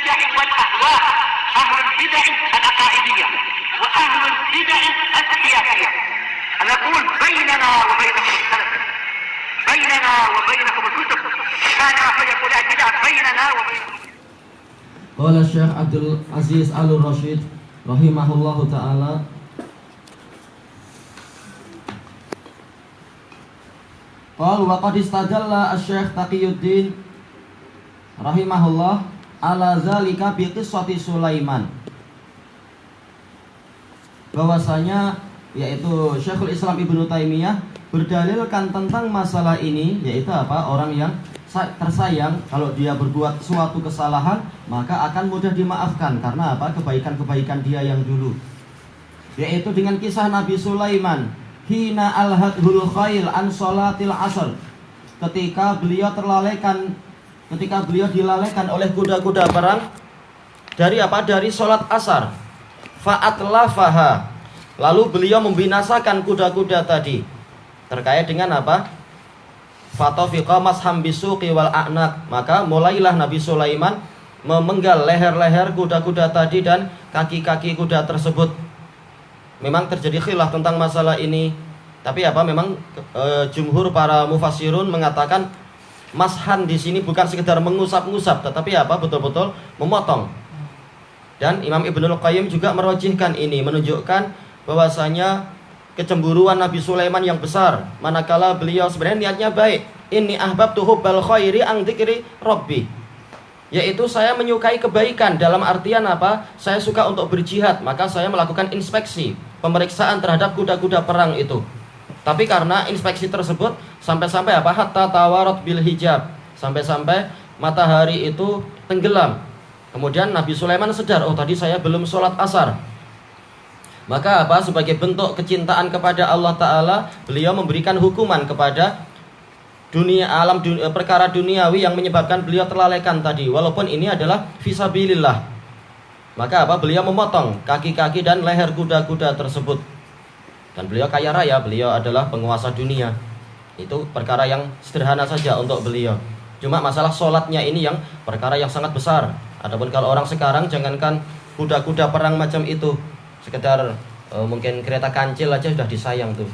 البدع والأهواء، أهل البدع العقائدية وأهل البدع السياسية. نقول بيننا وبينكم السلف، بيننا وبينكم الكتب، كان فيقول البدع بيننا وبينكم. قال الشيخ عبد العزيز آل رشيد رحمه الله تعالى: قال وقد استدل الشيخ Taqiyuddin rahimahullah ala zalika bi qissati Sulaiman, bahwasanya yaitu Syekhul Islam Ibnu Taimiyah berdalilkan tentang masalah ini, yaitu apa, orang yang tersayang kalau dia berbuat suatu kesalahan maka akan mudah dimaafkan karena apa, kebaikan-kebaikan dia yang dulu, yaitu dengan kisah Nabi Sulaiman hina alhadhul khail an sholatil asr, ketika beliau dilalaikan oleh kuda-kuda perang dari apa, dari sholat asar, fa'atlafaha, lalu beliau membinasakan kuda-kuda tadi, terkait dengan apa, fatafiqa masham bisuqi wal a'naq, maka mulailah Nabi Sulaiman memenggal leher-leher kuda-kuda tadi dan kaki-kaki kuda tersebut. Memang terjadi khilaf tentang masalah ini, tapi apa, memang jumhur para mufassirun mengatakan mashan di sini bukan sekedar mengusap-ngusap, tetapi apa, betul-betul memotong. Dan Imam Ibnul Qayyim juga merojihkan ini, menunjukkan bahwasanya kecemburuan Nabi Sulaiman yang besar, manakala beliau sebenarnya niatnya baik. Inni ahbabtu hubbal khairi an dzikri rabbi, yaitu saya menyukai kebaikan dalam artian apa, saya suka untuk berjihad, maka saya melakukan inspeksi, pemeriksaan terhadap kuda-kuda perang itu. Tapi karena inspeksi tersebut sampai-sampai apa, hatta tawarat bil hijab, sampai-sampai matahari itu tenggelam. Kemudian Nabi Sulaiman sadar, oh tadi saya belum sholat asar. Maka apa, sebagai bentuk kecintaan kepada Allah Ta'ala, beliau memberikan hukuman kepada perkara duniawi yang menyebabkan beliau terlalaikan tadi, walaupun ini adalah fisabilillah. Maka apa, beliau memotong kaki-kaki dan leher kuda-kuda tersebut. Dan beliau kaya raya, beliau adalah penguasa dunia. Itu perkara yang sederhana saja untuk beliau. Cuma masalah sholatnya ini yang perkara yang sangat besar. Adapun kalau orang sekarang, jangankan kuda-kuda perang macam itu, sekedar mungkin kereta kancil aja sudah disayang tuh,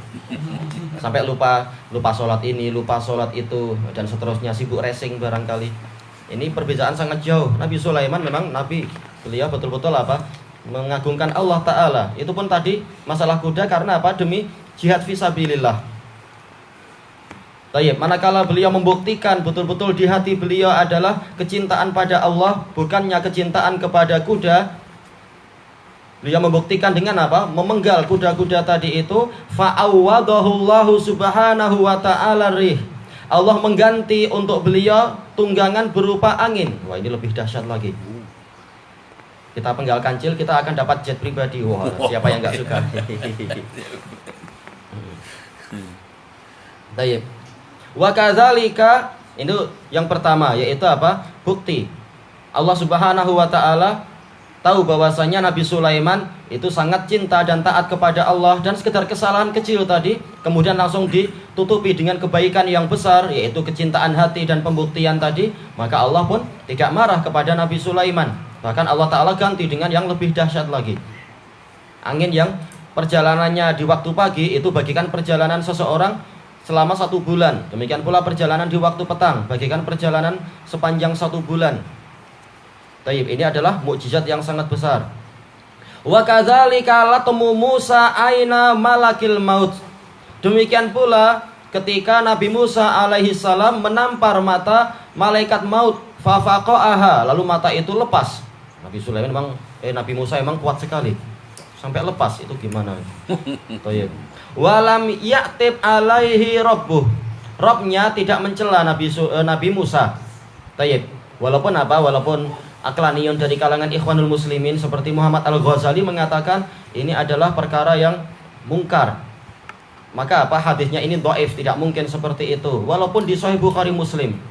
sampai lupa sholat ini, lupa sholat itu, dan seterusnya, sibuk racing barangkali. Ini perbedaan sangat jauh. Nabi Sulaiman memang nabi, beliau betul-betul apa, mengagungkan Allah Ta'ala. Itu pun tadi masalah kuda karena apa, demi jihad fisabilillah. Baik, manakala beliau membuktikan betul-betul di hati beliau adalah kecintaan pada Allah, bukannya kecintaan kepada kuda, beliau membuktikan dengan apa? Memenggal kuda-kuda tadi itu. Fa'awwadahullahu subhanahu wa ta'ala rih, Allah mengganti untuk beliau tunggangan berupa angin. Wah, ini lebih dahsyat lagi. Kita penggal kancil, kita akan dapat jet pribadi. Wah, siapa yang gak suka? Baik. Wa kadzalika, itu yang pertama, yaitu apa? Bukti Allah Subhanahu wa ta'ala tahu bahwasanya Nabi Sulaiman itu sangat cinta dan taat kepada Allah, dan sekedar kesalahan kecil tadi kemudian langsung ditutupi dengan kebaikan yang besar, yaitu kecintaan hati dan pembuktian tadi. Maka Allah pun tidak marah kepada Nabi Sulaiman, bahkan Allah Ta'ala ganti dengan yang lebih dahsyat lagi. Angin yang perjalanannya di waktu pagi itu bagikan perjalanan seseorang selama 1 bulan. Demikian pula perjalanan di waktu petang bagikan perjalanan sepanjang 1 bulan. Taib, ini adalah mukjizat yang sangat besar. Wa kadzalika latmu Musa aina malakil maut. Demikian pula ketika Nabi Musa alaihi salam menampar mata malaikat maut, fafaqaha, lalu mata itu lepas. Nabi Sulaiman memang Nabi Musa memang kuat sekali. Sampai lepas, itu gimana? Taib. Walam ya'tib alaihi rabbuh. Rabbnya tidak mencela Nabi Musa. Taib. Walaupun apa? Walaupun Aqlaniyun dari kalangan Ikhwanul Muslimin seperti Muhammad Al-Ghazali mengatakan ini adalah perkara yang mungkar. Maka apa, hadisnya ini dhaif, tidak mungkin seperti itu. Walaupun di Sahih Bukhari Muslim,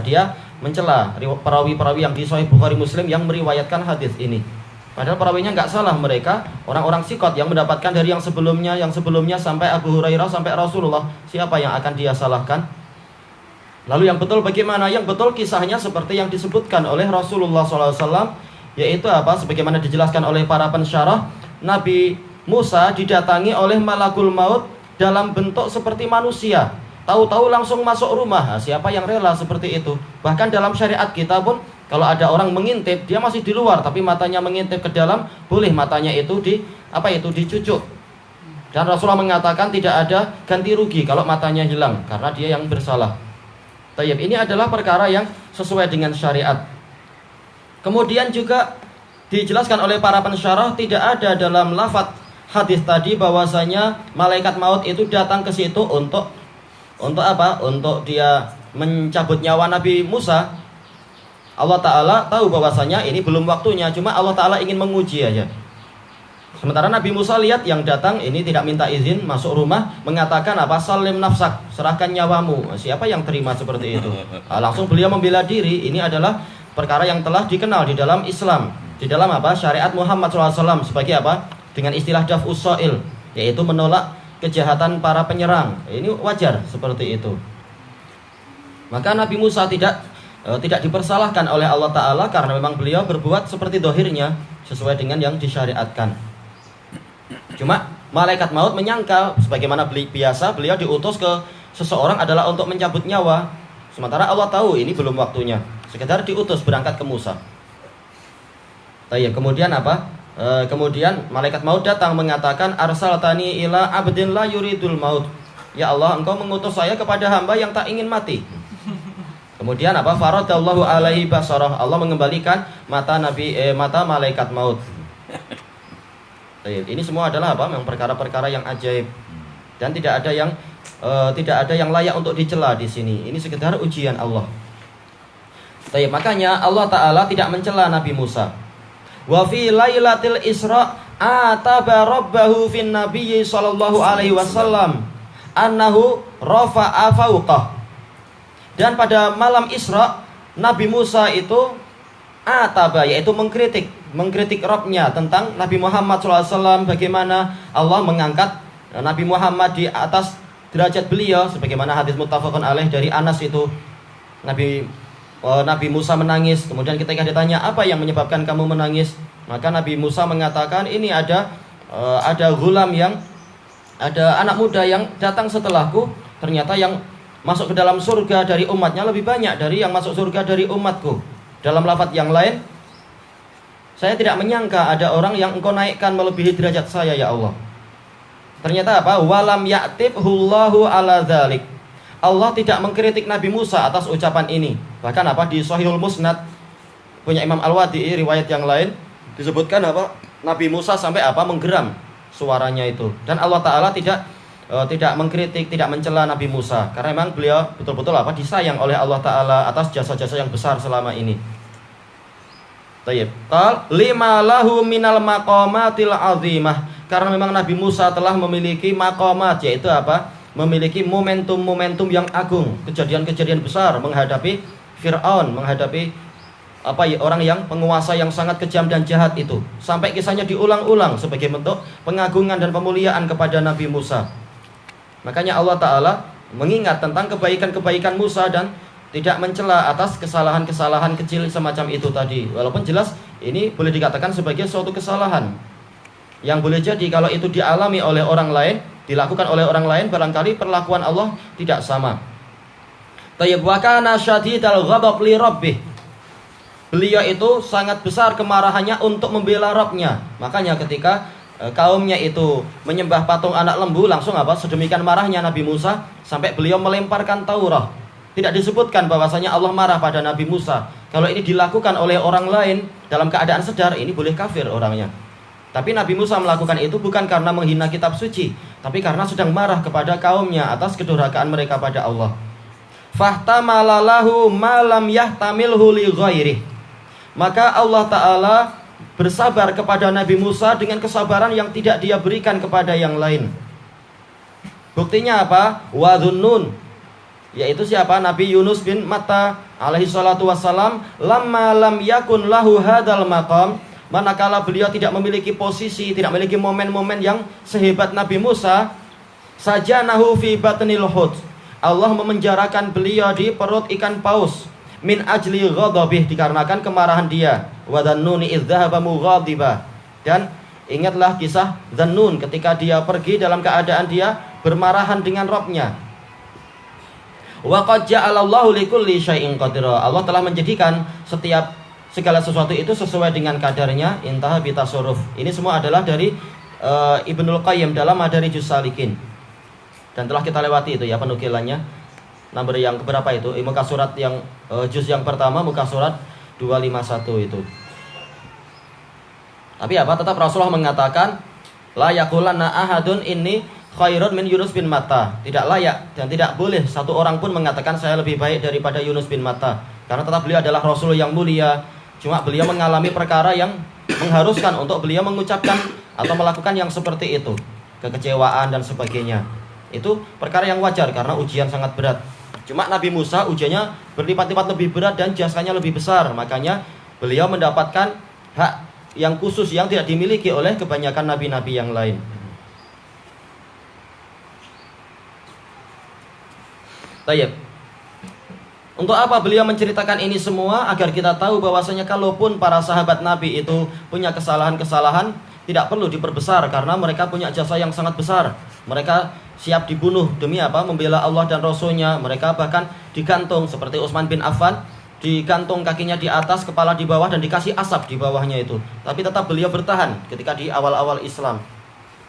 dia mencela perawi-perawi yang di Sahih Bukhari Muslim yang meriwayatkan hadis ini. Padahal perawinya nggak salah, mereka orang-orang sikot yang mendapatkan dari yang sebelumnya sampai Abu Hurairah sampai Rasulullah. Siapa yang akan dia salahkan? Lalu yang betul bagaimana? Yang betul kisahnya seperti yang disebutkan oleh Rasulullah SAW, yaitu apa? Sebagaimana dijelaskan oleh para pensyarah, Nabi Musa didatangi oleh malakul maut dalam bentuk seperti manusia. Tahu-tahu langsung masuk rumah. Nah, siapa yang rela seperti itu? Bahkan dalam syariat kita pun, kalau ada orang mengintip, dia masih di luar, tapi matanya mengintip ke dalam, boleh matanya itu dicucuk. Dan Rasulullah mengatakan tidak ada ganti rugi kalau matanya hilang, karena dia yang bersalah. Tayyib, ini adalah perkara yang sesuai dengan syariat. Kemudian juga dijelaskan oleh para pensyarah, tidak ada dalam lafaz hadis tadi bahwasanya malaikat maut itu datang ke situ untuk apa? Untuk dia mencabut nyawa Nabi Musa. Allah Ta'ala tahu bahwasanya ini belum waktunya, cuma Allah Ta'ala ingin menguji aja. Sementara Nabi Musa lihat yang datang ini tidak minta izin masuk rumah, mengatakan apa? Salim nafsak, serahkan nyawamu. Siapa yang terima seperti itu? Langsung beliau membela diri. Ini adalah perkara yang telah dikenal di dalam Islam, di dalam apa? Syariat Muhammad SAW sebagai apa? Dengan istilah daf'us sha'il, yaitu menolak kejahatan para penyerang. Ini wajar seperti itu. Maka Nabi Musa tidak dipersalahkan oleh Allah Ta'ala karena memang beliau berbuat seperti dohirnya sesuai dengan yang disyariatkan. Cuma malaikat maut menyangkal, sebagaimana biasa beliau diutus ke seseorang adalah untuk mencabut nyawa, sementara Allah tahu ini belum waktunya, sekedar diutus berangkat ke Musa. Kemudian apa? Kemudian malaikat maut datang mengatakan, arsaltani ila abdin la yuridul maut. Ya Allah, engkau mengutus saya kepada hamba yang tak ingin mati. Kemudian apa? Faradallahu alaihi basarah. Allah mengembalikan mata malaikat maut. Ini semua adalah apa? Memang perkara-perkara yang ajaib dan tidak ada yang layak untuk dicela di sini. Ini sekedar ujian Allah. Makanya Allah Ta'ala tidak mencela Nabi Musa. Wa fi lailatil Isra ataba rabbahu fin nabiyyi sallallahu alaihi wasallam annahu rafa'a fawqah. Dan pada malam Isra, Nabi Musa itu ataba, yaitu mengkritik Rabb-nya tentang Nabi Muhammad SAW, bagaimana Allah mengangkat Nabi Muhammad di atas derajat beliau, sebagaimana hadis muttafaqun alaih dari Anas itu. Nabi Musa menangis. Kemudian ketika ditanya, apa yang menyebabkan kamu menangis? Maka Nabi Musa mengatakan, ini ada anak muda yang datang setelahku, ternyata yang masuk ke dalam surga dari umatnya lebih banyak dari yang masuk surga dari umatku. Dalam lafaz yang lain, saya tidak menyangka ada orang yang engkau naikkan melebihi derajat saya, ya Allah. Ternyata apa? Walam ya'tibhullahu ala dzalik. Allah tidak mengkritik Nabi Musa atas ucapan ini. Bahkan apa? Di Sahihul Musnad punya Imam Al-Wadi'i, riwayat yang lain disebutkan apa? Nabi Musa sampai apa? Menggeram suaranya itu. Dan Allah Ta'ala tidak mengkritik, tidak mencela Nabi Musa, karena memang beliau betul-betul apa? Disayang oleh Allah Ta'ala atas jasa-jasa yang besar selama ini. Lima lahu minal maqamatil azimah, karena memang Nabi Musa telah memiliki maqamat, yaitu apa? Memiliki momentum-momentum yang agung, kejadian-kejadian besar menghadapi Fir'aun, menghadapi orang yang penguasa yang sangat kejam dan jahat itu, sampai kisahnya diulang-ulang sebagai bentuk pengagungan dan pemuliaan kepada Nabi Musa. Makanya Allah Ta'ala mengingat tentang kebaikan-kebaikan Musa dan tidak mencela atas kesalahan-kesalahan kecil semacam itu tadi. Walaupun jelas ini boleh dikatakan sebagai suatu kesalahan yang boleh jadi kalau itu dialami oleh orang lain, dilakukan oleh orang lain, barangkali perlakuan Allah tidak sama. Tayyib wa kana syadidal ghadab li rabbih. Beliau itu sangat besar kemarahannya untuk membela Rabb-nya. Makanya ketika kaumnya itu menyembah patung anak lembu, langsung apa? Sedemikian marahnya Nabi Musa sampai beliau melemparkan Taurat. Tidak disebutkan bahwasanya Allah marah pada Nabi Musa. Kalau ini dilakukan oleh orang lain dalam keadaan sedar, ini boleh kafir orangnya. Tapi Nabi Musa melakukan itu bukan karena menghina kitab suci, tapi karena sedang marah kepada kaumnya atas kedurhakaan mereka pada Allah. Fahtamalalahu malam yahtamilhu li ghairih. Maka Allah Ta'ala bersabar kepada Nabi Musa dengan kesabaran yang tidak dia berikan kepada yang lain. Buktinya apa? Wadhunnun, yaitu siapa? Nabi Yunus bin Matta alaihi salatu wassalam, lamma lam yakun lahu hadal maqam, manakala beliau tidak memiliki posisi, tidak memiliki momen-momen yang sehebat Nabi Musa, sajanahu fi batnil hut, Allah memenjarakan beliau di perut ikan paus min ajli ghadabih, dikarenakan kemarahan dia. Wa dhannuni idz dhahaba mughadiba, dan ingatlah kisah Dhannun ketika dia pergi dalam keadaan dia bermarahan dengan Rabb-Nya. Wa qad ja'alallahu likulli syai'in qadira, Allah telah menjadikan segala sesuatu itu sesuai dengan kadarnya. Intaha bitasarruf. Ini semua adalah dari Ibnul Qayyim dalam Madarijus Salikin. Dan telah kita lewati itu ya penukilannya. Nomor yang keberapa itu? Muka surat yang juz yang pertama, muka surat 251 itu. Tapi apa? Tetap Rasulullah mengatakan la yaqulanna ahadun inni khairun min Yunus bin Matta. Tidak layak dan tidak boleh satu orang pun mengatakan saya lebih baik daripada Yunus bin Matta. Karena tetap beliau adalah Rasul yang mulia. Cuma beliau mengalami perkara yang mengharuskan untuk beliau mengucapkan atau melakukan yang seperti itu. Kekecewaan dan sebagainya. Itu perkara yang wajar karena ujian sangat berat. Cuma Nabi Musa ujiannya berlipat-lipat lebih berat dan jasanya lebih besar. Makanya beliau mendapatkan hak yang khusus yang tidak dimiliki oleh kebanyakan nabi-nabi yang lain. Tayyib. Untuk apa beliau menceritakan ini semua? Agar kita tahu bahwasanya kalaupun para sahabat Nabi itu punya kesalahan-kesalahan, tidak perlu diperbesar karena mereka punya jasa yang sangat besar. Mereka siap dibunuh demi apa? Membela Allah dan Rasul-Nya. Mereka bahkan digantung seperti Utsman bin Affan, digantung kakinya di atas, kepala di bawah, dan dikasih asap di bawahnya itu. Tapi tetap beliau bertahan ketika di awal-awal Islam.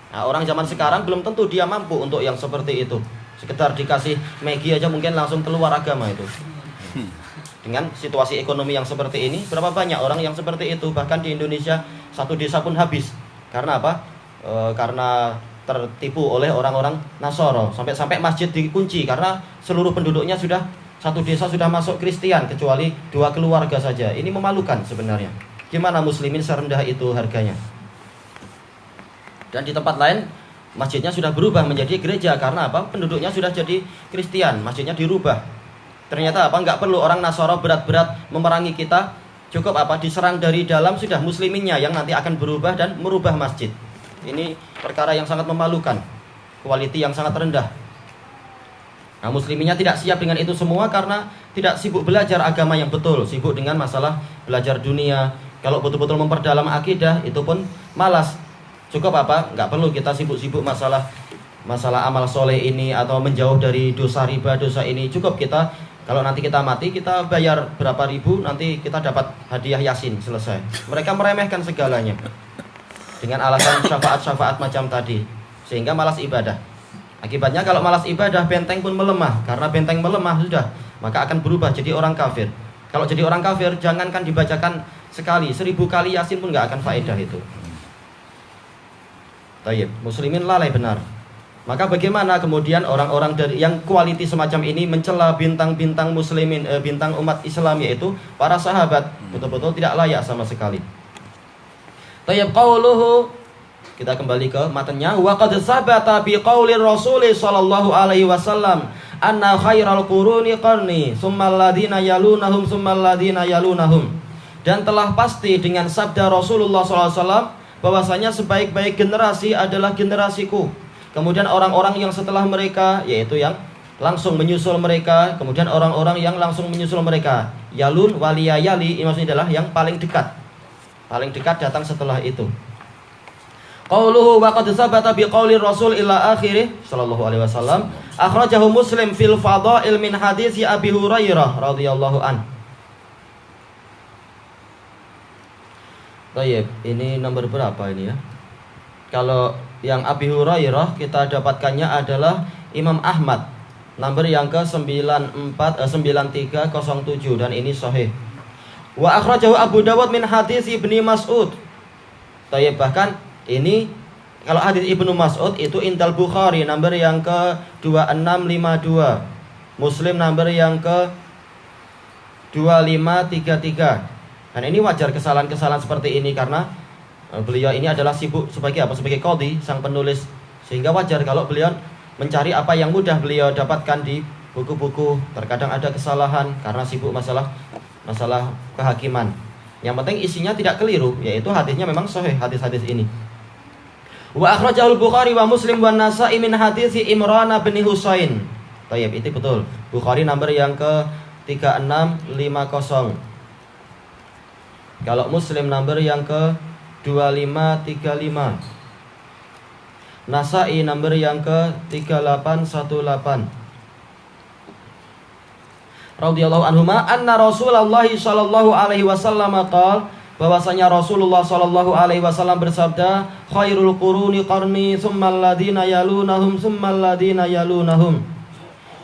Nah, orang zaman sekarang belum tentu dia mampu untuk yang seperti itu. Sekedar dikasih Maggi aja mungkin langsung keluar agama itu. Dengan situasi ekonomi yang seperti ini, berapa banyak orang yang seperti itu. Bahkan di Indonesia satu desa pun habis. Karena apa? Karena tertipu oleh orang-orang Nasoro. Sampai-sampai masjid dikunci karena seluruh penduduknya sudah, satu desa sudah masuk Kristen kecuali 2 keluarga saja. Ini memalukan sebenarnya. Gimana muslimin serendah itu harganya? Dan di tempat lain masjidnya sudah berubah menjadi gereja. Karena apa? Penduduknya sudah jadi Kristen. Masjidnya dirubah. Ternyata apa? Nggak perlu orang Nasoro berat-berat memerangi kita. Cukup apa? Diserang dari dalam, sudah musliminnya yang nanti akan berubah dan merubah masjid. Ini perkara yang sangat memalukan. Kualiti yang sangat rendah. Nah, musliminnya tidak siap dengan itu semua karena tidak sibuk belajar agama yang betul. Sibuk dengan masalah belajar dunia. Kalau betul-betul memperdalam akidah, itu pun malas. Cukup apa? Nggak perlu kita sibuk-sibuk masalah amal soleh ini atau menjauh dari dosa riba, dosa ini. Cukup kita, kalau nanti kita mati, kita bayar berapa ribu, nanti kita dapat hadiah Yasin, selesai. Mereka meremehkan segalanya dengan alasan syafaat-syafaat macam tadi, sehingga malas ibadah. Akibatnya kalau malas ibadah, benteng pun melemah. Karena benteng melemah sudah, maka akan berubah jadi orang kafir. Kalau jadi orang kafir, jangankan dibacakan sekali, 1000 kali Yasin pun nggak akan faedah itu. Tayyib, muslimin lalai benar. Maka bagaimana kemudian orang-orang dari yang kualiti semacam ini mencela bintang-bintang muslimin, bintang umat Islam, yaitu para sahabat, betul-betul tidak layak sama sekali. Tayyib, qauluhu, kita kembali ke matanya. Wa qad sabata bi qaulir Rasul sallallahu alaihi wasallam anna khairal quruni qarni tsummal ladina yalunahum tsummal ladina yalunahum. Dan telah pasti dengan sabda Rasulullah sallallahu alaihi wasallam bahwasanya sebaik-baik generasi adalah generasiku. Kemudian orang-orang yang setelah mereka, yaitu yang langsung menyusul mereka. Kemudian orang-orang yang langsung menyusul mereka. Yalun waliyayali, ini maksudnya adalah yang paling dekat. Paling dekat datang setelah itu. Qauluhu wa qad sabata bi qaulir Rasul ila akhirih sallallahu alaihi wasallam. Akhrajahu Muslim fil fadail min hadits Abi Hurairah radhiyallahu an. Baik, ini nomor berapa ini ya? Kalau yang Abi Hurairah kita dapatkannya adalah Imam Ahmad, nomor yang ke 9307, dan ini sahih. Wa akhrajahu Abu Dawud min hadis Ibnu Mas'ud. Tayyib, bahkan ini kalau hadis Ibnu Mas'ud itu indal Bukhari nomor yang ke 2652, Muslim nomor yang ke 2533. Dan ini wajar kesalahan-kesalahan seperti ini karena beliau ini adalah sibuk sebagai apa? Sebagai qadhi, sang penulis. Sehingga wajar kalau beliau mencari apa yang mudah beliau dapatkan di buku-buku. Terkadang ada kesalahan karena sibuk masalah kehakiman. Yang penting isinya tidak keliru, yaitu hadisnya memang sahih, hadis-hadis ini. Wa akhrajahul Bukhari wa Muslim wa Nasa'i min hadis Imran bin Husain. Tayyib, itu betul. Bukhari nomor yang ke 3650. Kalau Muslim nomor yang ke 2535. Nasa'i nomor yang ke 3818. Radhiyallahu anhuma anna Rasulullah sallallahu alaihi wasallam qala, bahwasanya Rasulullah sallallahu alaihi wasallam bersabda, khairul quruni qarni tsummal ladina yalunahum tsummal ladina yalunahum.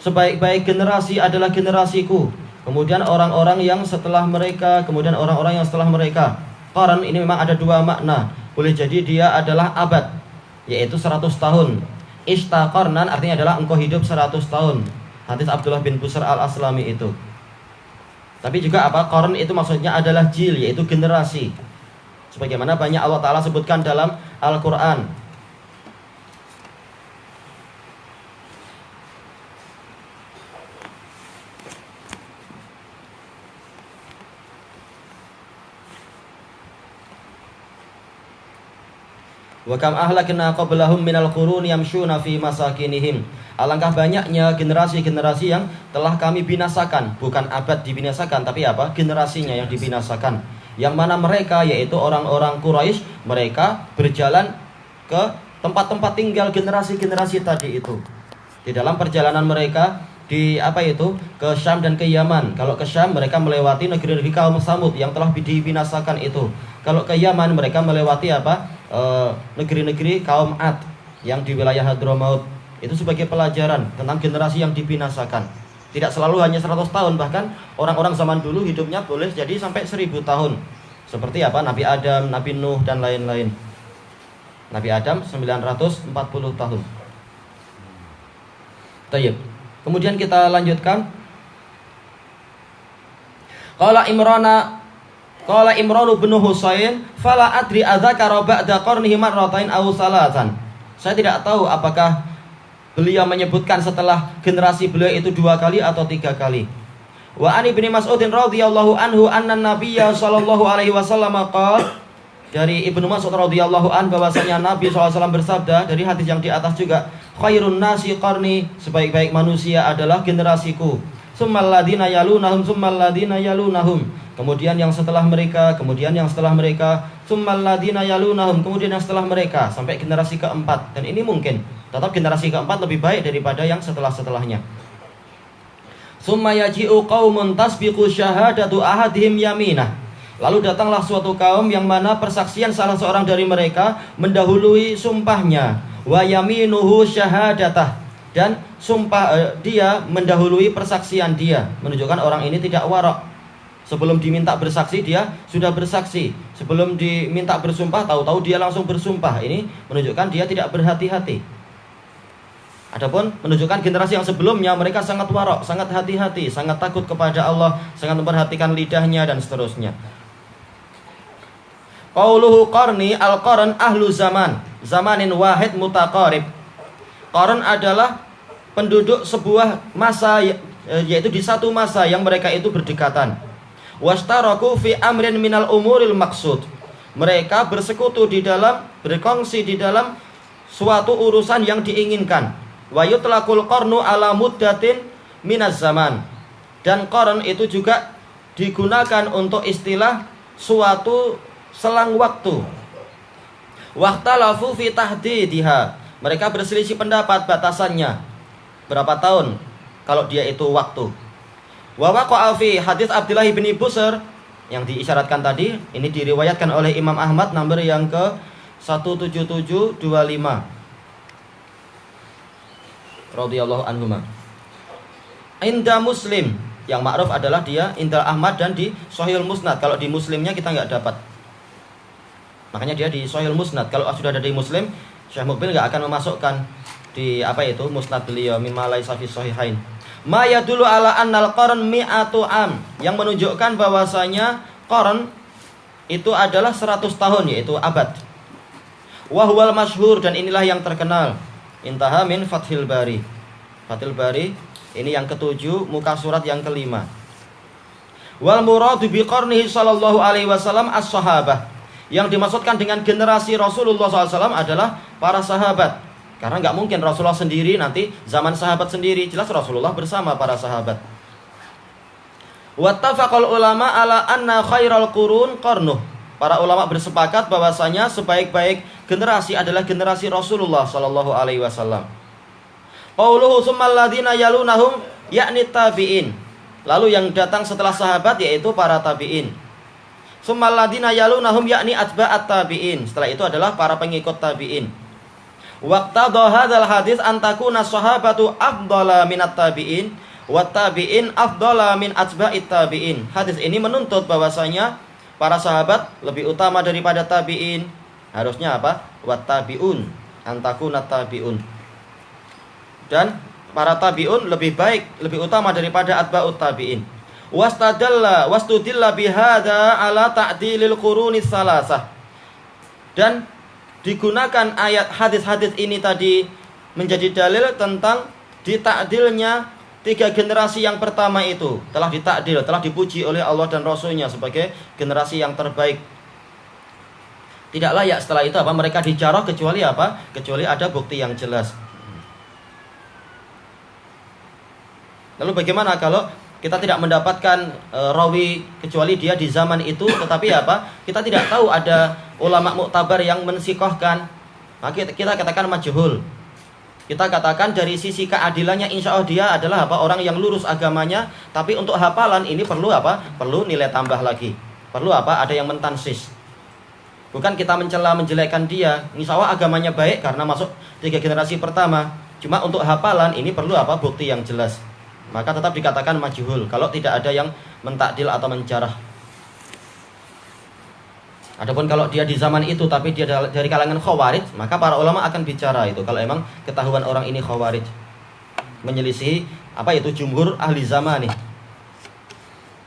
Sebaik-baik generasi adalah generasiku, kemudian orang-orang yang setelah mereka, kemudian orang-orang yang setelah mereka. Qarn ini memang ada dua makna. Boleh jadi dia adalah abad, yaitu 100 tahun. Istaqarnan artinya adalah engkau hidup 100 tahun. Hadis Abdullah bin Busr al-Aslami itu. Tapi juga apa? Qarn itu maksudnya adalah jil, yaitu generasi. Sebagaimana banyak Allah Ta'ala sebutkan dalam Al-Quran. Wa kam ahlakna qablahum minal quruni yamshuna fi masakinihim. Alangkah banyaknya generasi-generasi yang telah kami binasakan. Bukan abad dibinasakan, tapi apa? Generasinya yang dibinasakan. Yang mana mereka, yaitu orang-orang Quraisy, mereka berjalan ke tempat-tempat tinggal generasi-generasi tadi itu. Di dalam perjalanan mereka ke Syam dan ke Yaman. Kalau ke Syam mereka melewati negeri-negeri kaum Samud yang telah dibinasakan itu. Kalau ke Yaman mereka melewati negeri-negeri kaum Ad yang di wilayah Hadramaut. Itu sebagai pelajaran tentang generasi yang dibinasakan. Tidak selalu hanya 100 tahun, bahkan orang-orang zaman dulu hidupnya boleh jadi sampai 1000 tahun. Seperti Nabi Adam, Nabi Nuh dan lain-lain. Nabi Adam 940 tahun. Tayyib. Kemudian kita lanjutkan. Qala Imran bin Husain, fala adri adzakara ba'da qarnihi marratain aw salatan. Saya tidak tahu apakah beliau menyebutkan setelah generasi beliau itu 2 kali atau 3 kali. Wa an Ibnu Mas'ud radhiyallahu anhu anna Nabiyya sallallahu alaihi wasallam qala, dari Ibnu Mas'ud radhiyallahu an bahwasanya Nabi SAW bersabda, dari hadis yang di atas juga, khairun nasi qarni, sebaik-baik manusia adalah generasiku. Tsummal ladina yalunahum tsummal ladina yalunahum. Kemudian yang setelah mereka, kemudian yang setelah mereka, tsummal ladina yalunahum, kemudian yang setelah mereka, sampai generasi keempat. Dan ini mungkin tetap generasi keempat lebih baik daripada yang setelah-setelahnya. Tsumma yaji'u qaumun tasbiqu syahadatu ahadihim yaminah. Lalu datanglah suatu kaum yang mana persaksian salah seorang dari mereka mendahului sumpahnya. Wa yaminuhu syahadatah, dan sumpah dia mendahului persaksian dia, menunjukkan orang ini tidak warok. Sebelum diminta bersaksi dia sudah bersaksi. Sebelum diminta bersumpah tahu-tahu dia langsung bersumpah. Ini menunjukkan dia tidak berhati-hati. Adapun menunjukkan generasi yang sebelumnya mereka sangat warok, sangat hati-hati, sangat takut kepada Allah, sangat memperhatikan lidahnya dan seterusnya. Qauluhu qarni, al-qarn ahlu zaman, zamanin wahid mutaqarib. Qarn adalah penduduk sebuah masa, yaitu di satu masa yang mereka itu berdekatan. Washtaraku fi amrin minal umuril maksud. Mereka bersekutu di dalam, berkongsi di dalam suatu urusan yang diinginkan. Wa yutlaqul qarnu ala muddatin minaz zaman. Dan qarn itu juga digunakan untuk istilah suatu selang waktu. Waqtalafu fi tahdidiha. Mereka berselisih pendapat batasannya. Berapa tahun kalau dia itu waktu. Wa waqa'a fi hadis Abdullah bin Busr yang diisyaratkan tadi, ini diriwayatkan oleh Imam Ahmad nomor yang ke 17725. Radhiyallahu anhuma. Inda Muslim, yang ma'ruf adalah dia Inda Ahmad dan di Sahihul Musnad. Kalau di Muslimnya kita nggak dapat. Makanya dia di Sahihul Musnad. Kalau sudah ada di Muslim, Syekh Mukbil nggak akan memasukkan di Musnad beliau mimma laisa fi sahihain. Ma yadullu ala annal qarn mi'atu am, yang menunjukkan bahwasanya qarn itu adalah 100 tahun, yaitu abad. Wa huwal masyhur, dan inilah yang terkenal. Intaha min Fathil Bari. Fathil Bari ini yang ke-7, muka surat yang ke-5. Wal muradu bi qarnihi sallallahu alaihi wasallam as-sahabah. Yang dimaksudkan dengan generasi Rasulullah SAW adalah para sahabat. Karena nggak mungkin Rasulullah sendiri nanti zaman sahabat sendiri, jelas Rasulullah bersama para sahabat. Wattafaqal ulama ala anna khairal qurun qarnuh. Para ulama bersepakat bahwasanya sebaik-baik generasi adalah generasi Rasulullah sallallahu alaihi wasallam. Qauluhu tsummal ladzina yalunahum yakni tabi'in. Lalu yang datang setelah sahabat yaitu para tabi'in. Tsummal ladzina yalunahum yakni atba'at tabi'in. Setelah itu adalah para pengikut tabi'in. Waqtadha hadzal hadis an takuna sahabatu afdhala minat tabi'in wa tabi'in afdhala min atba'it tabi'in. Hadis ini menuntut bahwasanya para sahabat lebih utama daripada tabi'in. Harusnya apa? Wat tabi'un an takuna tabi'un. Dan para tabi'un lebih baik, lebih utama daripada atba'ut tabi'in. Wastudilla bihadza ala ta'dilil quruni salasah. Dan digunakan ayat hadis-hadis ini tadi menjadi dalil tentang ditakdilnya 3 generasi yang pertama itu telah ditakdil, telah dipuji oleh Allah dan Rasulnya sebagai generasi yang terbaik. Tidak layak setelah itu apa mereka dicarah kecuali apa? Kecuali ada bukti yang jelas. Lalu bagaimana kalau kita tidak mendapatkan rawi kecuali dia di zaman itu, tetapi apa? Kita tidak tahu ada ulama muktabar yang mensikohkan. Maka kita katakan majhul. Kita katakan dari sisi keadilannya insya Allah dia adalah apa? Orang yang lurus agamanya, tapi untuk hafalan ini perlu apa? Perlu nilai tambah lagi. Perlu apa? Ada yang mentansis. Bukan kita mencela menjelekkan dia. Insya Allah agamanya baik karena masuk 3 generasi pertama. Cuma untuk hafalan ini perlu apa? Bukti yang jelas. Maka tetap dikatakan majhul kalau tidak ada yang mentakdil atau menjarah. Adapun kalau dia di zaman itu tapi dia dari kalangan khawarij, maka para ulama akan bicara itu kalau emang ketahuan orang ini khawarij, menyelisihi apa itu jumhur ahli zaman nih.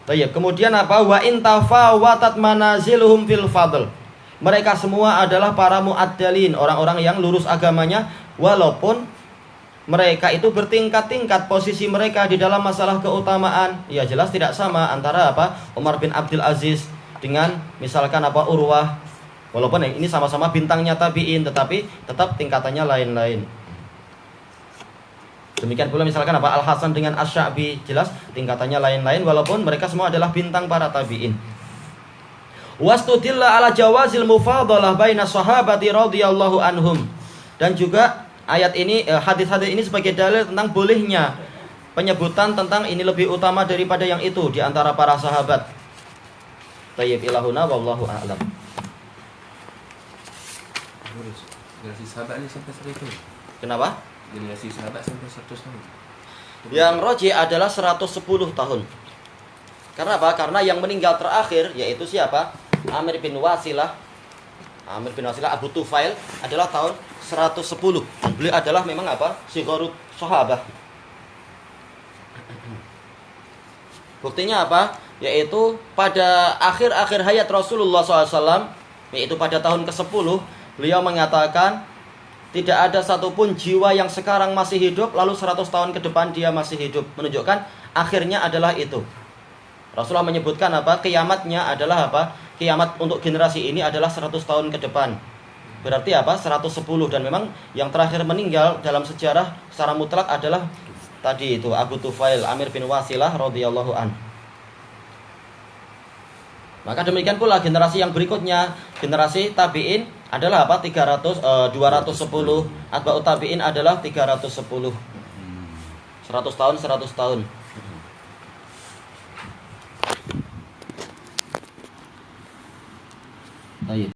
Baik, kemudian apa? Wa in tafawatat manaziluhum fil fadl. Mereka semua adalah para muaddalin, orang-orang yang lurus agamanya walaupun mereka itu bertingkat-tingkat posisi mereka di dalam masalah keutamaan. Ya jelas tidak sama antara apa? Umar bin Abdul Aziz dengan misalkan apa? Urwah. Walaupun ini sama-sama bintangnya tabi'in, tetapi tetap tingkatannya lain-lain. Demikian pula misalkan apa? Al-Hasan dengan Asy-Sya'bi, jelas tingkatannya lain-lain walaupun mereka semua adalah bintang para tabi'in. Wastudilla ala jawazil mufadalah baina sahabati radhiyallahu anhum. Dan juga ayat ini, hadis-hadis ini sebagai dalil tentang bolehnya penyebutan tentang ini lebih utama daripada yang itu di antara para sahabat. Tayyib ilahuna wallahu a'lam. Generasi sahabat ini sampai 100. Kenapa? Generasi sahabat sampai 100 tahun. Yang roji adalah 110 tahun. Karena apa? Karena yang meninggal terakhir yaitu siapa? Amir bin Wasilah. Amir bin Wasilah Abu Tufail adalah tahun 110. Beliau adalah memang apa? Sigharut sahabah. Buktinya apa? Yaitu pada akhir-akhir hayat Rasulullah SAW, yaitu pada tahun ke-10, beliau mengatakan tidak ada satupun jiwa yang sekarang masih hidup lalu 100 tahun ke depan dia masih hidup. Menunjukkan akhirnya adalah itu. Rasulullah menyebutkan apa? Kiamatnya adalah apa? Kiamat untuk generasi ini adalah 100 tahun ke depan. Berarti apa? 110. Dan memang yang terakhir meninggal dalam sejarah secara mutlak adalah tadi itu Abu Tufail Amir bin Wasilah radhiyallahu an. Maka demikian pula generasi yang berikutnya, generasi tabi'in adalah apa? 210. Atba'ut tabi'in adalah 310. 100 tahun, 100 tahun. Baik.